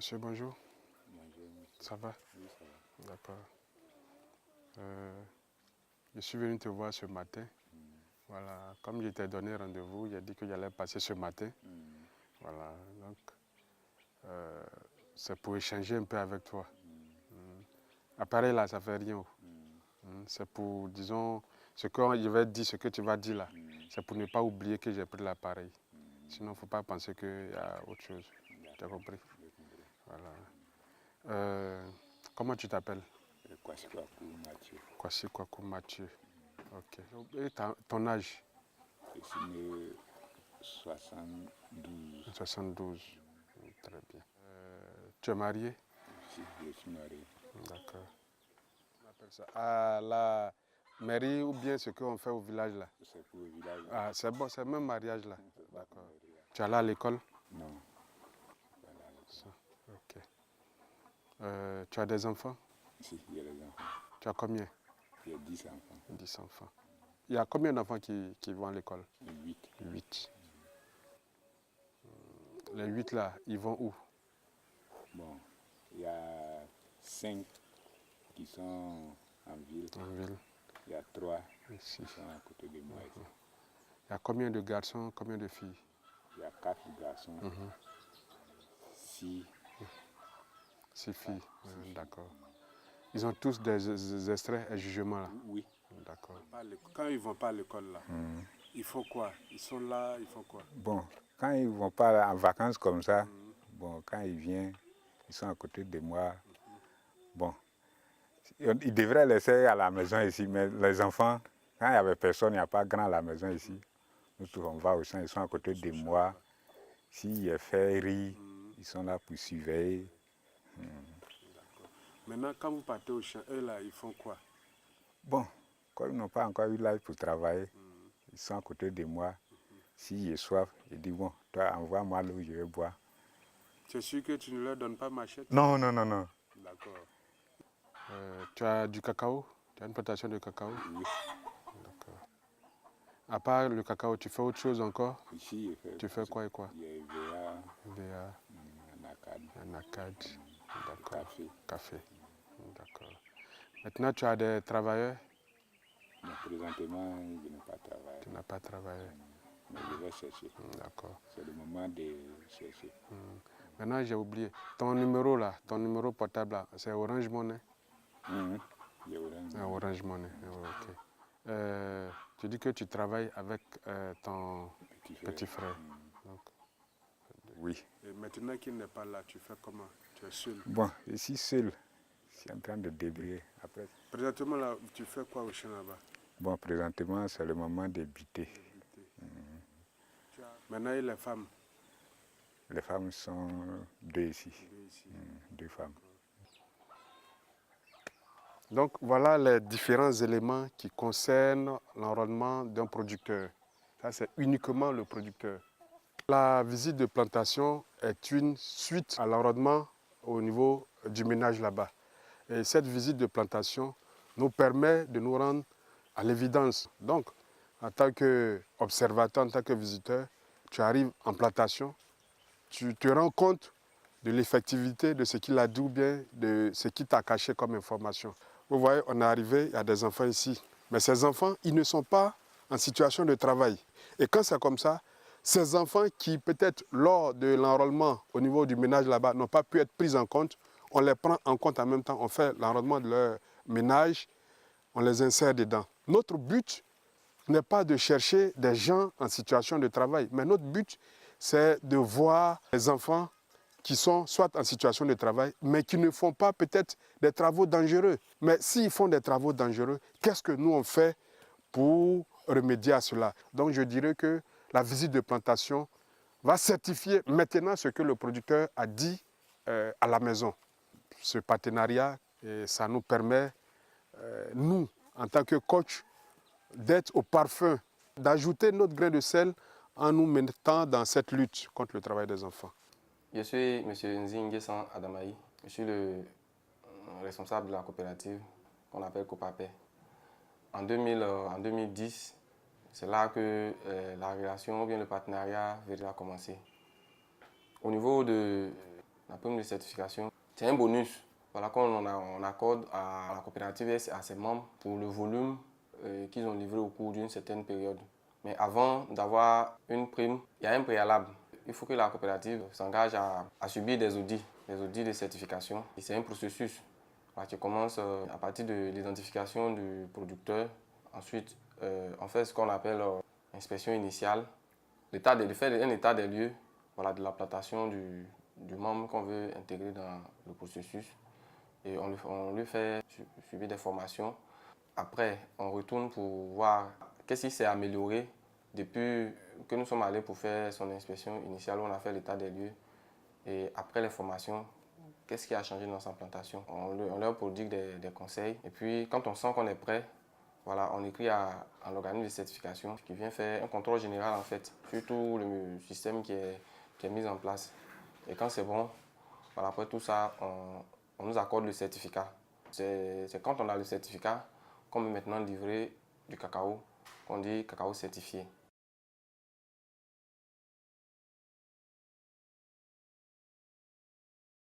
Monsieur, bonjour. Bonjour, monsieur. Ça va? Oui, ça va. D'accord. Je suis venu te voir ce matin. Voilà, comme je t'ai donné rendez-vous, j'ai dit que j'allais passer ce matin. Voilà, donc c'est pour échanger un peu avec toi. Appareil là, ça fait rien. C'est pour, disons, ce que je vais dire, ce que tu vas dire là, c'est pour ne pas oublier que j'ai pris l'appareil. Sinon, il ne faut pas penser qu'il y a autre chose. Tu as compris? Voilà. Comment tu t'appelles? Kwasi Kwaku Mathieu. Kwasi Kwaku Mathieu. Ok. Et ton âge? Je suis né 72. 72. Très bien. Tu es marié? Je suis marié. D'accord. On appelle ça à la mairie ou bien ce qu'on fait au village là? C'est pour le village. Ah, c'est bon, c'est le même mariage là. D'accord. Tu es allé à l'école? Non. Ok. Tu as des enfants? Si, il y a des enfants. Tu as combien? Il y a 10 enfants. 10 enfants. Il y a combien d'enfants qui vont à l'école? 8. 8. Les 8 là, ils vont où? Bon, il y a 5 qui sont en ville. En ville. Il y a 3 Ici. qui sont à côté de moi ici. Il y a combien de garçons, combien de filles? Il y a 4 garçons. 6. 6 filles. D'accord. Ils ont tous des extraits et jugements là? Oui. D'accord. Quand ils ne vont pas à l'école là, ils font quoi? Ils sont là, ils font quoi? Bon, quand ils ne vont pas en vacances comme ça, bon, quand ils viennent, ils sont à côté de moi. Bon, ils devraient laisser à la maison ici, mais les enfants, quand il n'y avait personne, il n'y a pas grand à la maison ici. Nous tous, on va au champ, ils sont à côté de moi. S'il y a féerie, ils sont là pour surveiller. Maintenant, quand vous partez au champ, eux là, ils font quoi? Bon, comme ils n'ont pas encore eu l'âge pour travailler, ils sont à côté de moi. S'il y a soif, ils disent, bon, toi, envoie-moi l'eau, je vais boire. Tu es sûr que tu ne leur donnes pas machette? Non, non, non, non. D'accord. Tu as du cacao? Tu as une plantation de cacao? Oui. D'accord. À part le cacao, tu fais autre chose encore? Ici, Tu fais quoi et quoi? Il y a EVA, VA, Anacad, Anacad, d'accord. café. Café, d'accord. Maintenant, tu as des travailleurs? Mais présentement, je n'ai pas travaillé. Tu n'as pas travaillé? Mais je vais chercher. D'accord. C'est le moment de chercher. Maintenant, j'ai oublié. Ton numéro là, ton numéro portable là, c'est Orange Money? Il y a Orange. Orange Money, ok. Tu dis que tu travailles avec ton petit frère. Donc, Oui. et maintenant qu'il n'est pas là, tu fais comment? Tu es seul? Bon, je suis seul. Je suis en train de débrouiller. Après. Présentement, là, tu fais quoi au champ là-bas? Bon, présentement, c'est le moment de buter. Maintenant, il y a les femmes? Les femmes sont 2 ici. 2 femmes. Donc, voilà les différents éléments qui concernent l'enrôlement d'un producteur. Ça, c'est uniquement le producteur. La visite de plantation est une suite à l'enrôlement au niveau du ménage là-bas. Et cette visite de plantation nous permet de nous rendre à l'évidence. Donc, en tant qu'observateur, en tant que visiteur, tu arrives en plantation, tu te rends compte de l'effectivité de ce qu'il a dit ou bien de ce qu'il t'a caché comme information. Vous voyez, on est arrivé, il y a des enfants ici. Mais ces enfants, ils ne sont pas en situation de travail. Et quand c'est comme ça, ces enfants qui, peut-être, lors de l'enrôlement au niveau du ménage là-bas, n'ont pas pu être pris en compte, on les prend en compte en même temps, on fait l'enrôlement de leur ménage, on les insère dedans. Notre but n'est pas de chercher des gens en situation de travail, mais notre but, c'est de voir les enfants qui sont soit en situation de travail, mais qui ne font pas peut-être des travaux dangereux. Mais s'ils font des travaux dangereux, qu'est-ce que nous on fait pour remédier à cela? Donc je dirais que la visite de plantation va certifier maintenant ce que le producteur a dit à la maison. Ce partenariat, ça nous permet, nous, en tant que coach, d'être au parfum, d'ajouter notre grain de sel en nous mettant dans cette lutte contre le travail des enfants. Je suis M. Nzinguessan Adamaï. Je suis le responsable de la coopérative qu'on appelle Copapé. En 2010, c'est là que la relation ou bien le partenariat a commencé. Au niveau de La prime de certification, c'est un bonus voilà, qu'on accorde à la coopérative et à ses membres pour le volume qu'ils ont livré au cours d'une certaine période. Mais avant d'avoir une prime, il y a un préalable. Il faut que la coopérative s'engage à subir des audits de certification. Et c'est un processus qui commence à partir de l'identification du producteur. Ensuite, on fait ce qu'on appelle l'inspection initiale. De faire un état des lieux voilà, de la plantation du membre qu'on veut intégrer dans le processus. Et on lui fait subir des formations. Après, on retourne pour voir qu'est-ce qui s'est amélioré depuis que nous sommes allés pour faire son inspection initiale où on a fait l'état des lieux. Et après les formations, qu'est-ce qui a changé dans sa plantation. On leur prodigue des conseils. Et puis, quand on sent qu'on est prêt, voilà, on écrit à l'organisme de certification qui vient faire un contrôle général en fait, sur tout le système qui est mis en place. Et quand c'est bon, voilà, après tout ça, on nous accorde le certificat. C'est quand on a le certificat qu'on peut maintenant livrer du cacao, qu'on dit cacao certifié.